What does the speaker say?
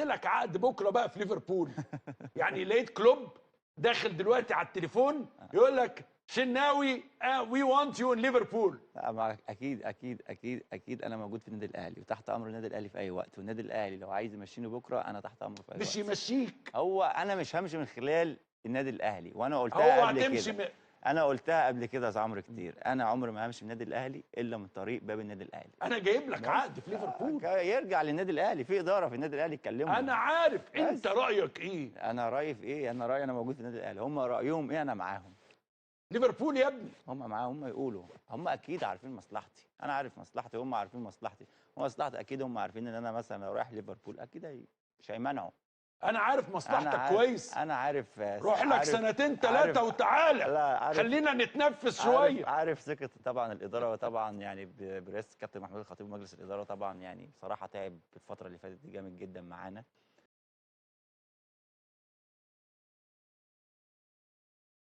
لك عقد بكره بقى في ليفربول. يعني لقيت كلوب داخل دلوقتي على التليفون يقول لك شناوي وي وانت يو ان ليفربول. اكيد اكيد اكيد اكيد انا موجود في النادي الاهلي وتحت امر النادي الاهلي في اي وقت، والنادي الاهلي لو عايز يمشيني بكره انا تحت امره في اي مش وقت. يمشيك. هو انا مش همشي من خلال النادي الاهلي، وانا قلتها هو قبل هتمشي كده. انا قلتها قبل كده يا عمرو كتير، انا عمري ما همشي من النادي الاهلي الا من طريق باب النادي الاهلي. انا جايب لك بس عقد في ليفربول. يرجع للنادي الاهلي، في اداره في النادي الاهلي يتكلموا. انا عارف انت بس رايك ايه. انا رايي في ايه؟ انا رايي انا موجود في النادي الاهلي، هم رايهم ايه انا معاهم. ليفربول يا ابني. هم معاهم، هم يقولوا، هم اكيد عارفين مصلحتي، انا عارف مصلحتي، هم عارفين مصلحتي، ومصلحتي اكيد هم عارفين ان انا مثلا لو رايح ليفربول اكيد مش هيمنعوا. انا عارف انا مصلحتك عارف كويس. انا عارف روح لك عارف سنتين عارف ثلاثه وتعالى. لا عارف خلينا نتنفس عارف شويه. عارف ثقة طبعا الإدارة، وطبعا يعني برئاسة كابتن محمود الخطيب ومجلس الإدارة طبعا يعني بصراحة تعب الفترة اللي فاتت دي جامد جدا معانا.